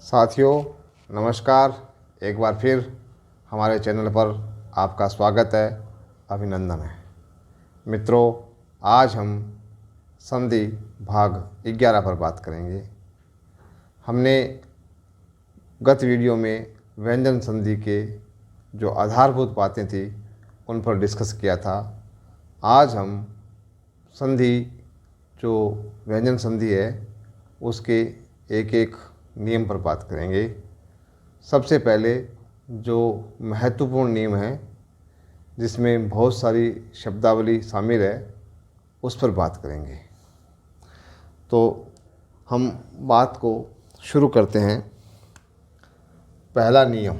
साथियों नमस्कार। एक बार फिर हमारे चैनल पर आपका स्वागत है, अभिनंदन है। मित्रों, आज हम संधि भाग 11 पर बात करेंगे। हमने गत वीडियो में व्यंजन संधि के जो आधारभूत बातें थी उन पर डिस्कस किया था। आज हम संधि जो व्यंजन संधि है उसके एक एक नियम पर बात करेंगे। सबसे पहले जो महत्वपूर्ण नियम है जिसमें बहुत सारी शब्दावली शामिल है उस पर बात करेंगे। तो हम बात को शुरू करते हैं। पहला नियम,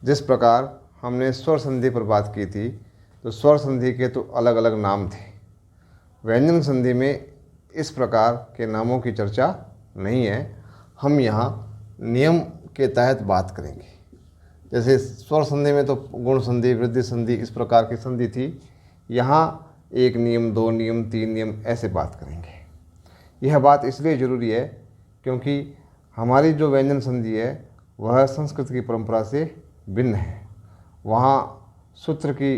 जिस प्रकार हमने स्वर संधि पर बात की थी तो स्वर संधि के तो अलग अलग नाम थे। व्यंजन संधि में इस प्रकार के नामों की चर्चा नहीं है। हम यहाँ नियम के तहत बात करेंगे। जैसे स्वर संधि में तो गुण संधि, वृद्धि संधि, इस प्रकार की संधि थी। यहाँ एक नियम, दो नियम, तीन नियम, ऐसे बात करेंगे। यह बात इसलिए ज़रूरी है क्योंकि हमारी जो व्यंजन संधि है वह संस्कृत की परंपरा से भिन्न है। वहाँ सूत्र की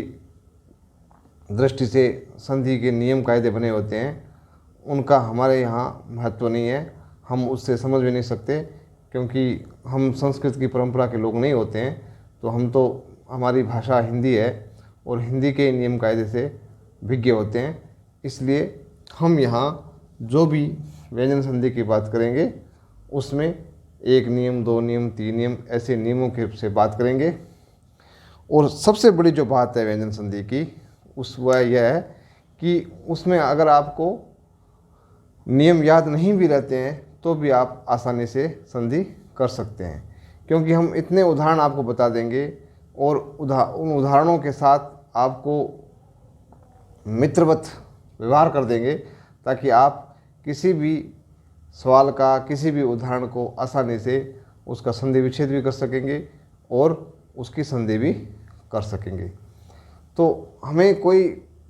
दृष्टि से संधि के नियम कायदे बने होते हैं, उनका हमारे यहाँ महत्व नहीं है। हम उससे समझ भी नहीं सकते क्योंकि हम संस्कृत की परंपरा के लोग नहीं होते हैं। तो हमारी भाषा हिंदी है और हिंदी के नियम कायदे से विज्ञ होते हैं। इसलिए हम यहाँ जो भी व्यंजन संधि की बात करेंगे उसमें एक नियम, दो नियम, तीन नियम, ऐसे नियमों के से बात करेंगे। और सबसे बड़ी जो बात है व्यंजन संधि की वह यह है कि उसमें अगर आपको नियम याद नहीं भी रहते हैं तो भी आप आसानी से संधि कर सकते हैं, क्योंकि हम इतने उदाहरण आपको बता देंगे और उन उदाहरणों के साथ आपको मित्रवत व्यवहार कर देंगे ताकि आप किसी भी सवाल का, किसी भी उदाहरण को आसानी से उसका संधि विच्छेद भी कर सकेंगे और उसकी संधि भी कर सकेंगे। तो हमें कोई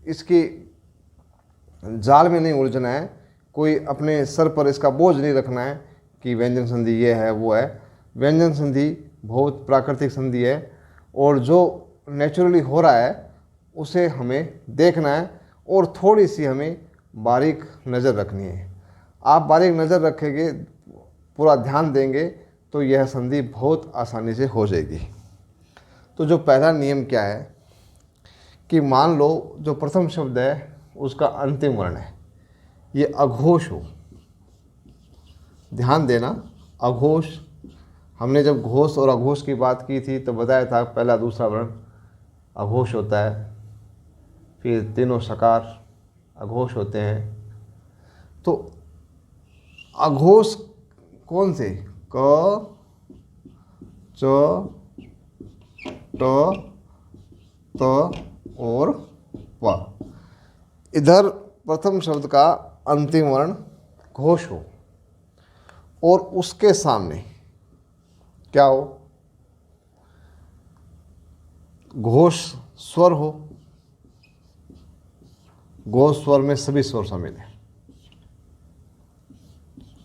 इसके जाल में नहीं उलझना है, कोई अपने सर पर इसका बोझ नहीं रखना है कि व्यंजन संधि ये है वो है। व्यंजन संधि बहुत प्राकृतिक संधि है और जो नेचुरली हो रहा है उसे हमें देखना है और थोड़ी सी हमें बारीक नज़र रखनी है। आप बारीक नज़र रखेंगे, पूरा ध्यान देंगे तो यह संधि बहुत आसानी से हो जाएगी। तो जो पहला नियम क्या है कि मान लो जो प्रथम शब्द है उसका अंतिम वर्ण है, ये अघोष हो। ध्यान देना, अघोष। हमने जब घोष और अघोष की बात की थी तो बताया था पहला दूसरा वर्ण अघोष होता है, फिर तीनों सकार अघोष होते हैं। तो अघोष कौन से? क, च, ट, त और प। इधर प्रथम शब्द का अंतिम वर्ण घोष हो और उसके सामने क्या हो? घोष स्वर हो। घोष स्वर में सभी स्वर शामिल हैं।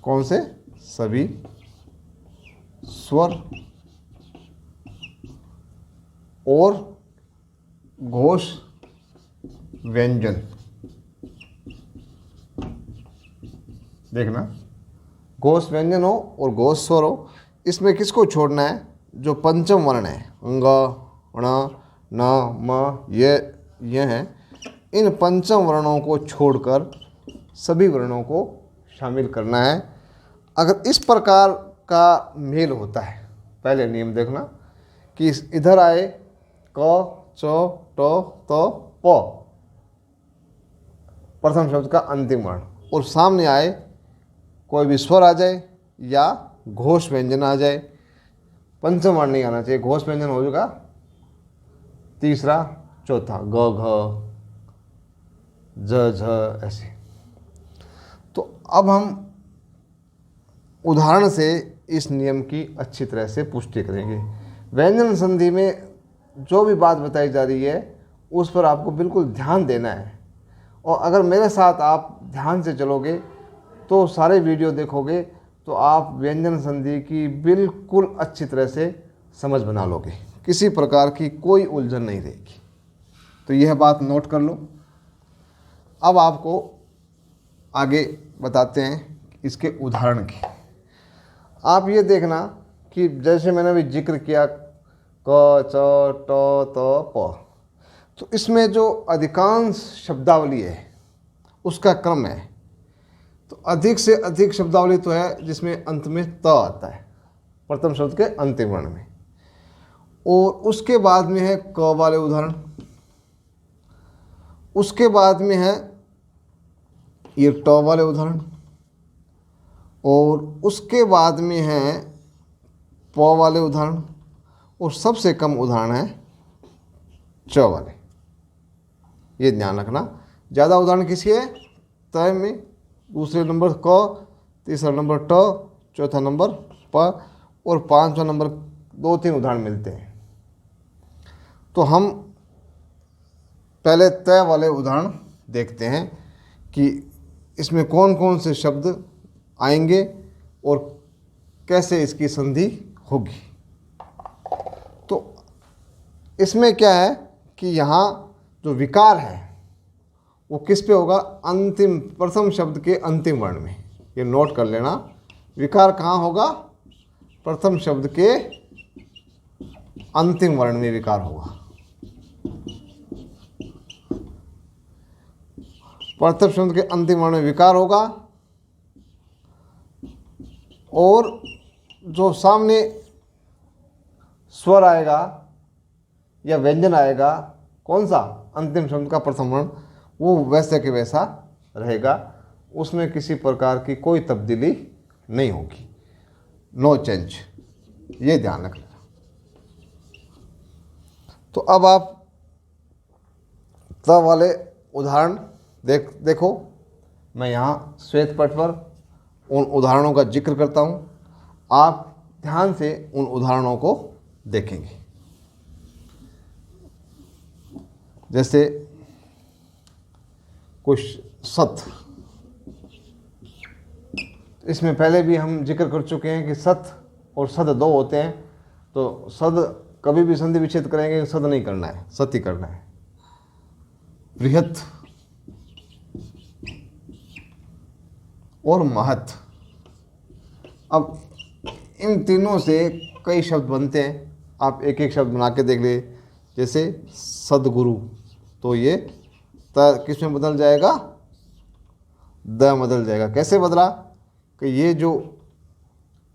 कौन से? सभी स्वर। और घोष व्यंजन। देखना, घोष व्यंजन हो और घोष स्वर हो। इसमें किसको छोड़ना है? जो पंचम वर्ण है, अंग, ण, न, म, ये हैं। इन पंचम वर्णों को छोड़कर सभी वर्णों को शामिल करना है। अगर इस प्रकार का मेल होता है, पहले नियम देखना कि इधर आए क, च, ट, त, प, प्रथम शब्द का अंतिम वर्ण, और सामने आए कोई भी स्वर आ जाए या घोष व्यंजन आ जाए। पंचम वर्ण नहीं आना चाहिए। घोष व्यंजन हो जाएगा तीसरा, चौथा, ग, घ, ज, झ, ऐसे। तो अब हम उदाहरण से इस नियम की अच्छी तरह से पुष्टि करेंगे। व्यंजन संधि में जो भी बात बताई जा रही है उस पर आपको बिल्कुल ध्यान देना है। और अगर मेरे साथ आप ध्यान से चलोगे तो सारे वीडियो देखोगे तो आप व्यंजन संधि की बिल्कुल अच्छी तरह से समझ बना लोगे, किसी प्रकार की कोई उलझन नहीं रहेगी। तो यह बात नोट कर लो। अब आपको आगे बताते हैं इसके उदाहरण की। आप ये देखना कि जैसे मैंने अभी जिक्र किया क च ट त प, तो इसमें जो अधिकांश शब्दावली है उसका क्रम है। तो अधिक से अधिक शब्दावली तो है जिसमें अंत में त आता है, प्रथम शब्द के अंतिम वर्ण में, और उसके बाद में है क वाले उदाहरण, उसके बाद में है ये ट वाले उदाहरण, और उसके बाद में है प वाले उदाहरण, और सबसे कम उदाहरण है च वाले। ये ध्यान रखना। ज़्यादा उदाहरण किसके है? त में, दूसरे नंबर क, तीसरा नंबर ट, चौथा नंबर प, और पांचवा नंबर 2-3 उदाहरण मिलते हैं। तो हम पहले त वाले उदाहरण देखते हैं कि इसमें कौन कौन से शब्द आएंगे और कैसे इसकी संधि होगी। तो इसमें क्या है कि यहाँ जो विकार है वो किस पे होगा? अंतिम, प्रथम शब्द के अंतिम वर्ण में। ये नोट कर लेना, विकार कहाँ होगा? प्रथम शब्द के अंतिम वर्ण में विकार होगा। प्रथम शब्द के अंतिम वर्ण में विकार होगा, और जो सामने स्वर आएगा या व्यंजन आएगा, कौन सा? अंतिम शब्द का प्रथम वर्ण, वो वैसे के वैसा रहेगा, उसमें किसी प्रकार की कोई तब्दीली नहीं होगी, नो चेंज। ये ध्यान रखना। तो अब आप त वाले उदाहरण देखो। मैं यहाँ श्वेत पट पर उन उदाहरणों का जिक्र करता हूँ, आप ध्यान से उन उदाहरणों को देखेंगे। जैसे कुछ सत, इसमें पहले भी हम जिक्र कर चुके हैं कि सत और सद 2 होते हैं। तो सद कभी भी संधि विच्छेद करेंगे, सद नहीं करना है, सत ही करना है। बृहत और महत, अब इन तीनों से कई शब्द बनते हैं, आप एक एक शब्द बना के देख ले। जैसे सदगुरु, तो ये त किस में बदल जाएगा? द बदल जाएगा। कैसे बदला? कि ये जो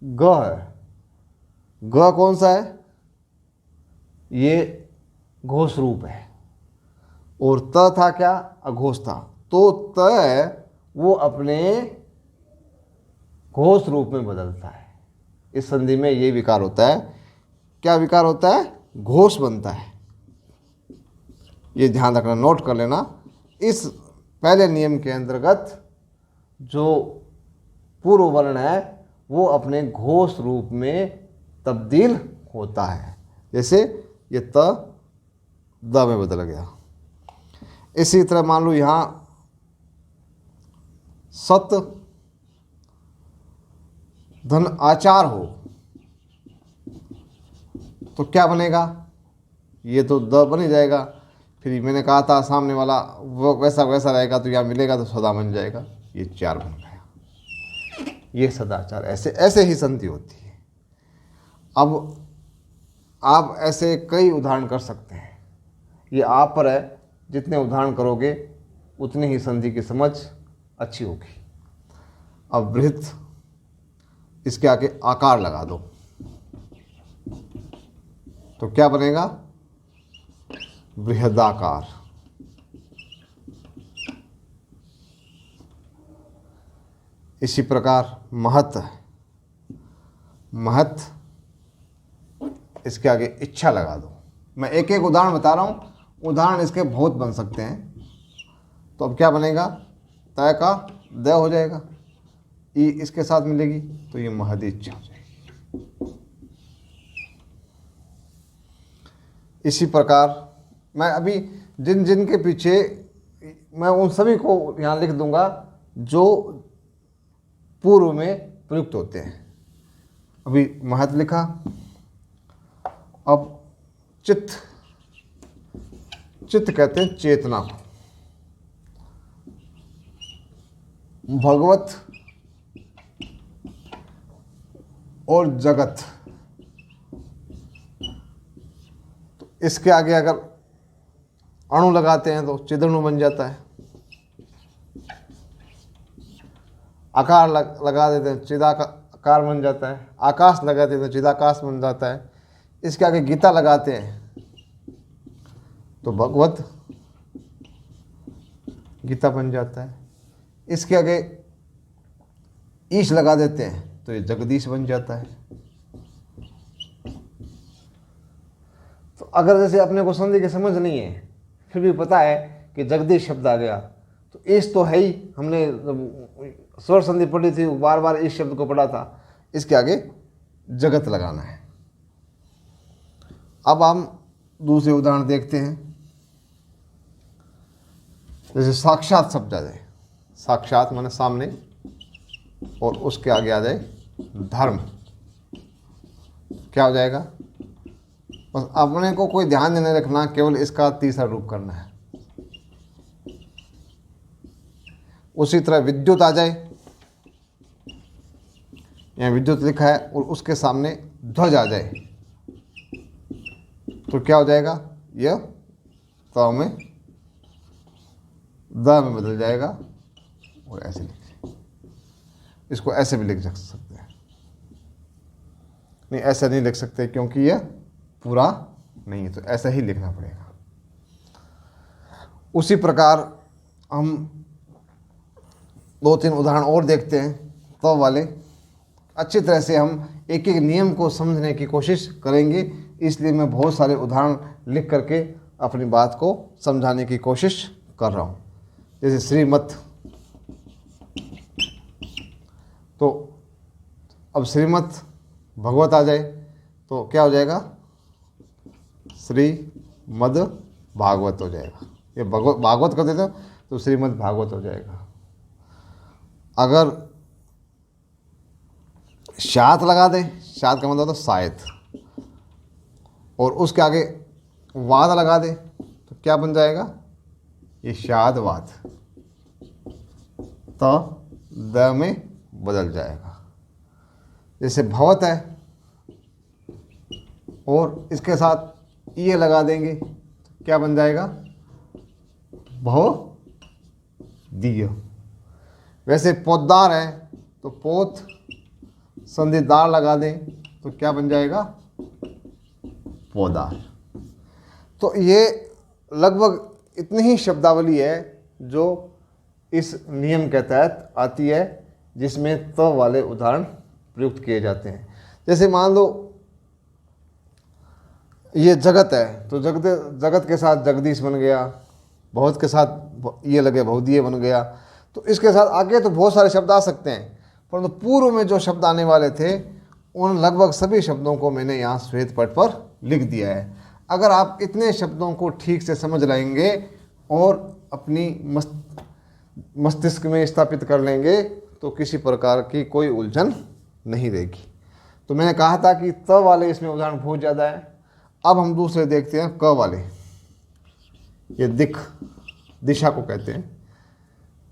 ग है, ग कौन सा है? ये घोष रूप है, और त था क्या? अघोष था। तो त है वो अपने घोष रूप में बदलता है। इस संधि में ये विकार होता है। क्या विकार होता है? घोष बनता है। ये ध्यान रखना, नोट कर लेना। इस पहले नियम के अंतर्गत जो पूर्व वर्ण है वो अपने घोष रूप में तब्दील होता है। जैसे ये त द में बदल गया। इसी तरह मान लो यहाँ सत धन आचार हो, तो क्या बनेगा? ये तो द बन ही जाएगा। फिर मैंने कहा था सामने वाला वो वैसा वैसा रहेगा, तो यहाँ मिलेगा तो सदा बन जाएगा। ये 4 बन गया। ये सदाचार। ऐसे ऐसे ही संधि होती है। अब आप ऐसे कई उदाहरण कर सकते हैं, ये आप पर है। जितने उदाहरण करोगे उतनी ही संधि की समझ अच्छी होगी। अब बृहत, इसके आगे आकार लगा दो, तो क्या बनेगा? बृहदाकार। इसी प्रकार महत है, महत, इसके आगे इच्छा लगा दो। मैं एक एक उदाहरण बता रहा हूँ, उदाहरण इसके बहुत बन सकते हैं। तो अब क्या बनेगा? तय का द हो जाएगा, ई इसके साथ मिलेगी, तो ये महद इच्छा हो जाएगी। इसी प्रकार मैं अभी जिन जिन के पीछे, मैं उन सभी को यहाँ लिख दूंगा जो पूर्व में प्रयुक्त होते हैं। अभी महत लिखा, अब चित्त, चित्त कहते हैं चेतना को। भगवत और जगत, तो इसके आगे अगर अणु लगाते हैं तो चिदणु बन जाता है। आकार लगा देते हैं चिदाकार बन जाता है। आकाश लगा देते हैं तो चिदाकाश बन जाता है। इसके आगे गीता लगाते हैं तो भगवत गीता बन जाता है। इसके आगे ईश लगा देते हैं तो ये जगदीश बन जाता है। तो अगर जैसे अपने को संधि की समझ नहीं है फिर भी पता है कि जगदीश शब्द आ गया तो ईश तो है ही, हमने स्वर संधि पढ़ी थी, बार बार इस शब्द को पढ़ा था। इसके आगे जगत लगाना है। अब हम दूसरे उदाहरण देखते हैं। जैसे साक्षात शब्द आ जाए, साक्षात माने सामने, और उसके आगे आ जाए धर्म, क्या हो जाएगा? बस अपने को कोई ध्यान नहीं रखना, केवल इसका तीसरा रूप करना है। उसी तरह विद्युत आ जाए, यहाँ विद्युत लिखा है और उसके सामने ध्वज आ जाए तो क्या हो जाएगा? यह त में द में बदल जाएगा। और ऐसे लिखें, इसको ऐसे भी लिख सकते हैं। नहीं, ऐसा नहीं लिख सकते क्योंकि यह पूरा नहीं है, तो ऐसा ही लिखना पड़ेगा। उसी प्रकार हम 2-3 उदाहरण और देखते हैं तो वाले। अच्छी तरह से हम एक एक नियम को समझने की कोशिश करेंगे, इसलिए मैं बहुत सारे उदाहरण लिख करके अपनी बात को समझाने की कोशिश कर रहा हूँ। जैसे श्रीमत, तो अब श्रीमत भगवत आ जाए तो क्या हो जाएगा? श्रीमद् भागवत हो जाएगा। ये भागवत कर देते तो श्रीमद् भागवत हो जाएगा। अगर शात लगा दे, शात का मतलब होता है शायद, और उसके आगे वाद लगा दे तो क्या बन जाएगा? ये शादवाद, तो द में बदल जाएगा। जैसे भवत है और इसके साथ ये लगा देंगे तो क्या बन जाएगा? भव दिय। वैसे पोतदार है तो पोत संधिदार लगा दें तो क्या बन जाएगा? पोदार। तो ये लगभग इतनी ही शब्दावली है जो इस नियम के तहत आती है, जिसमें त वाले उदाहरण प्रयुक्त किए जाते हैं। जैसे मान लो ये जगत है तो जगत के साथ जगदीश बन गया, बहुत के साथ ये लगे बहुदीय बन गया। तो इसके साथ आगे तो बहुत सारे शब्द आ सकते हैं, परंतु पूर्व में जो शब्द आने वाले थे उन लगभग सभी शब्दों को मैंने यहाँ श्वेत पट पर लिख दिया है। अगर आप इतने शब्दों को ठीक से समझ लेंगे और अपनी मस्तिष्क में स्थापित कर लेंगे तो किसी प्रकार की कोई उलझन नहीं रहेगी। तो मैंने कहा था कि त वाले इसमें उदाहरण बहुत ज़्यादा है। अब हम दूसरे देखते हैं क वाले। ये दिशा को कहते हैं,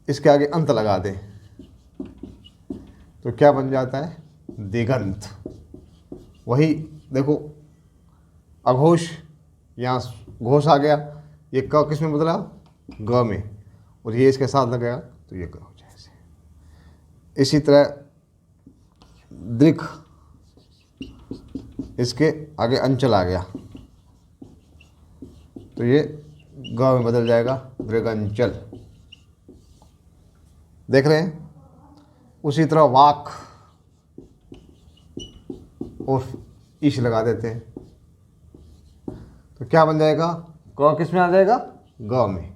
इसके आगे अंत लगा दें तो क्या बन जाता है? दिगंत। वही देखो, अघोष, यहाँ घोष आ गया, ये क किस में बदला? ग में, और ये इसके साथ लग गया तो ये ग हो जाए। इसी तरह दृक, इसके आगे अंचल आ गया तो ये ग में बदल जाएगा, दृगंचल। देख रहे हैं? उसी तरह वाक और ईश लगा देते हैं तो क्या बन जाएगा? क किस में आ जाएगा? ग में,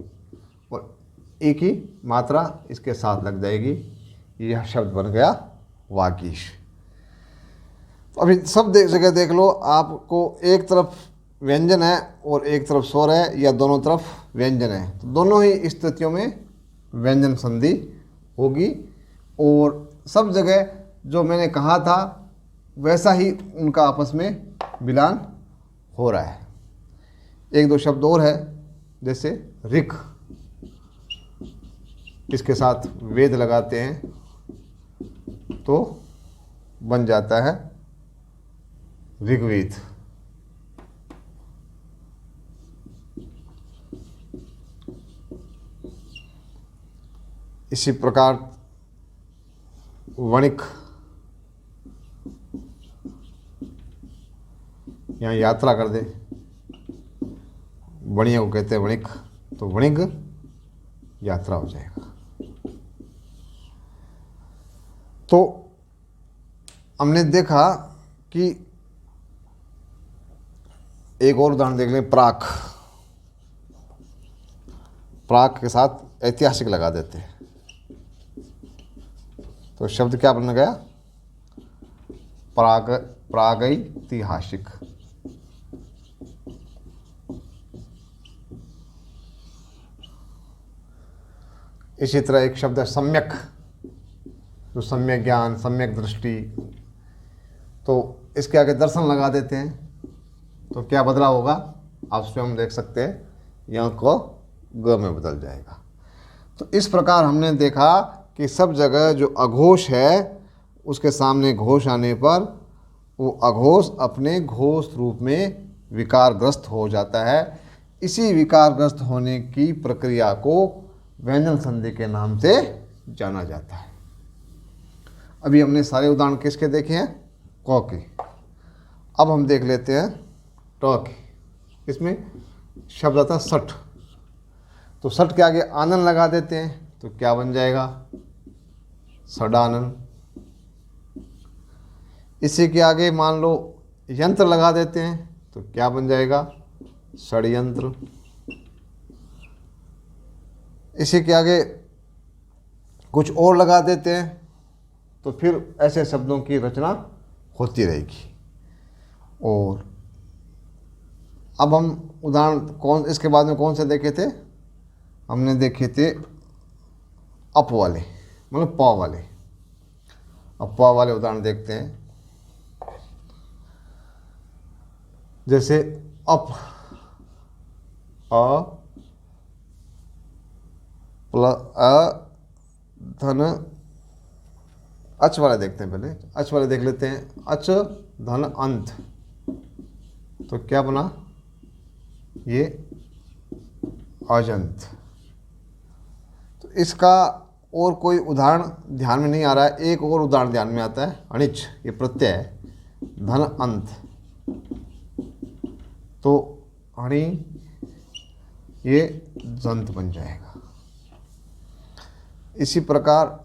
और एक ही मात्रा इसके साथ लग जाएगी, यह शब्द बन गया वागीश। अभी सब जगह देख लो, आपको एक तरफ व्यंजन है और एक तरफ स्वर है, या दोनों तरफ व्यंजन है, तो दोनों ही स्थितियों में व्यंजन संधि होगी। और सब जगह जो मैंने कहा था वैसा ही उनका आपस में मिलान हो रहा है। एक दो शब्द और है, जैसे ऋक, इसके साथ वेद लगाते हैं तो बन जाता है ऋग्वेद। इसी प्रकार वणिक, यहाँ यात्रा कर दे, वणिया को कहते हैं वणिक, तो वणिक यात्रा हो जाएगा। तो हमने देखा कि एक और उदाहरण देख लें, प्राक। प्राक के साथ ऐतिहासिक लगा देते हैं तो शब्द क्या बन गया? प्रागैतिहासिक। इसी तरह एक शब्द है सम्यक, जो सम्यक ज्ञान, सम्यक दृष्टि, तो इसके आगे दर्शन लगा देते हैं तो क्या बदलाव होगा आप स्वयं देख सकते हैं, यहाँ को ग में बदल जाएगा। तो इस प्रकार हमने देखा कि सब जगह जो अघोष है उसके सामने घोष आने पर वो अघोष अपने घोष रूप में विकारग्रस्त हो जाता है। इसी विकारग्रस्त होने की प्रक्रिया को व्यंजन संधि के नाम से जाना जाता है। अभी हमने सारे उदाहरण किसके देखे हैं? क के। अब हम देख लेते हैं ट के। इसमें शब्द आता है सठ, तो सठ के आगे आनन लगा देते हैं तो क्या बन जाएगा? सडानन। इसी के आगे मान लो यंत्र लगा देते हैं तो क्या बन जाएगा? षड्यंत्र। इसी के आगे कुछ और लगा देते हैं तो फिर ऐसे शब्दों की रचना होती रहेगी। और अब हम उदाहरण इसके बाद में कौन से देखे थे? हमने देखे थे अप वाले, मतलब प वाले। अब प वाले उदाहरण देखते हैं, जैसे अप, अ प्लस अ धन, अच वाले देखते हैं। पहले अच वाले देख लेते हैं। अच धन अंत, तो क्या बना? ये अजंत। तो इसका और कोई उदाहरण ध्यान में नहीं आ रहा है। एक और उदाहरण ध्यान में आता है, अणिच, ये प्रत्यय है, धन अंत, तो अणि ये जंत बन जाएगा। इसी प्रकार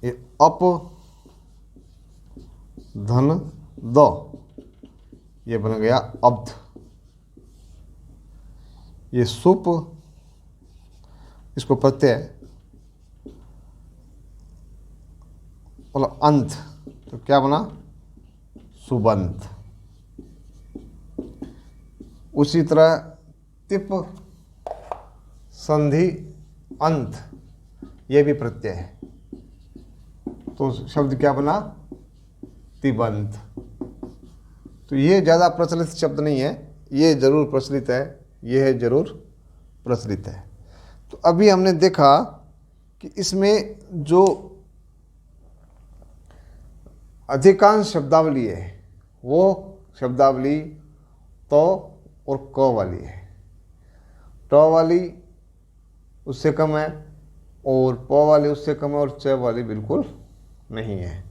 ये अप धन द, ये बन गया अब्ध। ये सुप, इसको प्रत्यय मतलब अंत, तो क्या बना? सुबंत। उसी तरह तिप संधि अंत, ये भी प्रत्यय है, तो शब्द क्या बना? तिबंत। तो ये ज़्यादा प्रचलित शब्द नहीं है, ये जरूर प्रचलित है, ये है जरूर प्रचलित है। तो अभी हमने देखा कि इसमें जो अधिकांश शब्दावली है वो शब्दावली तो और क वाली है। ट वाली उससे कम है और प वाली उससे कम है और च वाली बिल्कुल नहीं है।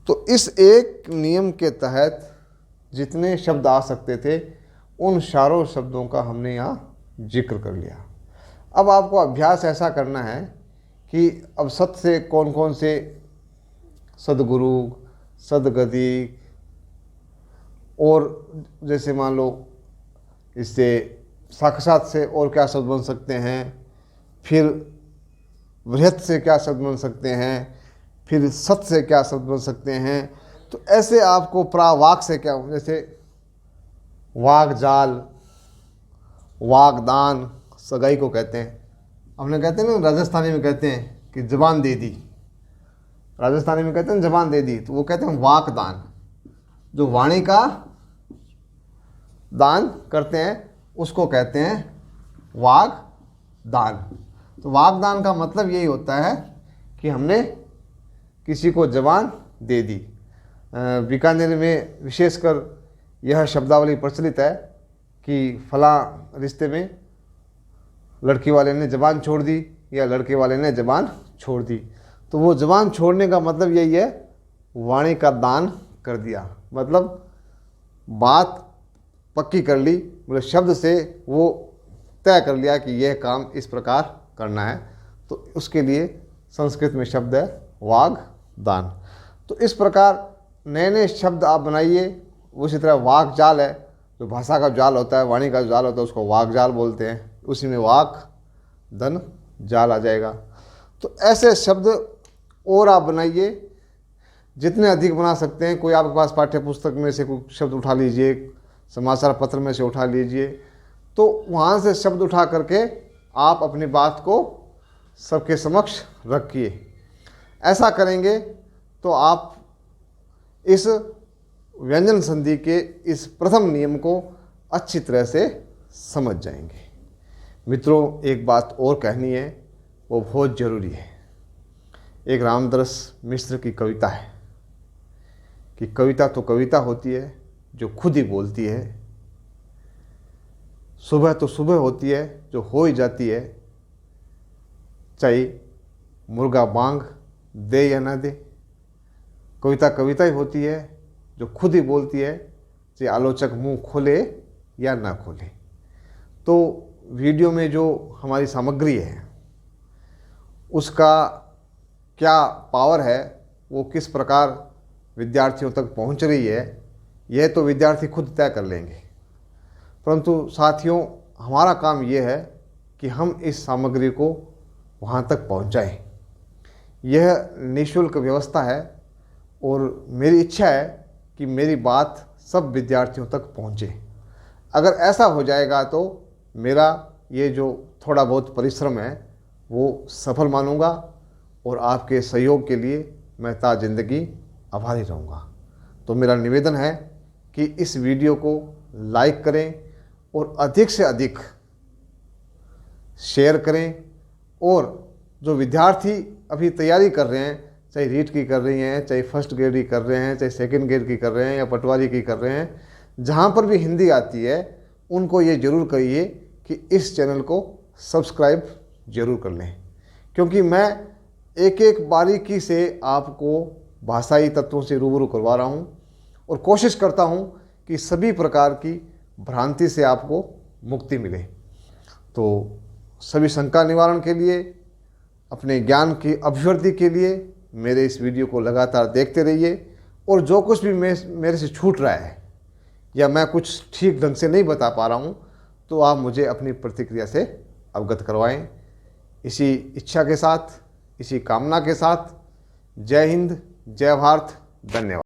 तो इस एक नियम के तहत जितने शब्द आ सकते थे उन चारों शब्दों का हमने यहाँ जिक्र कर लिया। अब आपको अभ्यास ऐसा करना है कि अब सत से कौन कौन से सदगुरु, सदगति, और जैसे मान लो इससे साक्षात से और क्या शब्द बन सकते हैं, फिर वृहत से क्या शब्द बन सकते हैं, फिर सत से क्या शब्द बन सकते हैं। तो ऐसे आपको प्रावाक से क्या, जैसे वाग जाल, वागदान, सगाई को कहते हैं। हमने कहते हैं ना राजस्थानी में कहते हैं कि जबान दे दी, राजस्थानी में कहते हैं जबान दे दी, तो वो कहते हैं वाक दान। जो वाणी का दान करते हैं उसको कहते हैं वाक दान। तो वाक दान का मतलब यही होता है कि हमने किसी को जबान दे दी। बीकानेर में विशेषकर यह शब्दावली प्रचलित है कि फला रिश्ते में लड़की वाले ने जबान छोड़ दी या लड़के वाले ने जबान छोड़ दी। तो वो जबान छोड़ने का मतलब यही है, वाणी का दान कर दिया, मतलब बात पक्की कर ली, मतलब शब्द से वो तय कर लिया कि यह काम इस प्रकार करना है। तो उसके लिए संस्कृत में शब्द है वाग दान। तो इस प्रकार नए नए शब्द आप बनाइए। उसी तरह वाक जाल है, जो भाषा का जाल होता है, वाणी का जाल होता है, उसको वाक जाल बोलते हैं। उसी में वाक धन जाल आ जाएगा। तो ऐसे शब्द और आप बनाइए, जितने अधिक बना सकते हैं। कोई आपके पास पाठ्य पुस्तक में से कोई शब्द उठा लीजिए, समाचार पत्र में से उठा लीजिए, तो वहाँ से शब्द उठा करके आप अपनी बात को सबके समक्ष रखिए। ऐसा करेंगे तो आप इस व्यंजन संधि के इस प्रथम नियम को अच्छी तरह से समझ जाएंगे। मित्रों, एक बात और कहनी है, वो बहुत ज़रूरी है। एक रामदरस मिश्र की कविता है कि कविता तो कविता होती है जो खुद ही बोलती है, सुबह तो सुबह होती है जो हो ही जाती है, चाहे मुर्गा बांग दे या ना दे। कविता कविता ही होती है जो खुद ही बोलती है, चाहे आलोचक मुंह खोले या ना खोले। तो वीडियो में जो हमारी सामग्री है उसका क्या पावर है, वो किस प्रकार विद्यार्थियों तक पहुंच रही है, यह तो विद्यार्थी खुद तय कर लेंगे। परंतु साथियों, हमारा काम ये है कि हम इस सामग्री को वहाँ तक पहुँचाएं। यह निःशुल्क व्यवस्था है और मेरी इच्छा है कि मेरी बात सब विद्यार्थियों तक पहुँचे। अगर ऐसा हो जाएगा तो मेरा ये जो थोड़ा बहुत परिश्रम है वो सफल मानूंगा और आपके सहयोग के लिए मैं ता जिंदगी आभारी रहूँगा। तो मेरा निवेदन है कि इस वीडियो को लाइक करें और अधिक से अधिक शेयर करें। और जो विद्यार्थी अभी तैयारी कर रहे हैं, चाहे रीट की कर रही हैं, चाहे फर्स्ट ग्रेड की कर रहे हैं, चाहे सेकंड ग्रेड की कर रहे हैं या पटवारी की कर रहे हैं, जहाँ पर भी हिंदी आती है उनको ये ज़रूर कहिए कि इस चैनल को सब्सक्राइब ज़रूर कर लें, क्योंकि मैं एक एक बारीकी से आपको भाषाई तत्वों से रूबरू करवा रहा हूँ और कोशिश करता हूँ कि सभी प्रकार की भ्रांति से आपको मुक्ति मिले। तो सभी शंका निवारण के लिए, अपने ज्ञान की अभिवृद्धि के लिए मेरे इस वीडियो को लगातार देखते रहिए। और जो कुछ भी मेरे से छूट रहा है या मैं कुछ ठीक ढंग से नहीं बता पा रहा हूँ तो आप मुझे अपनी प्रतिक्रिया से अवगत करवाएं। इसी इच्छा के साथ, इसी कामना के साथ, जय हिंद, जय भारत, धन्यवाद।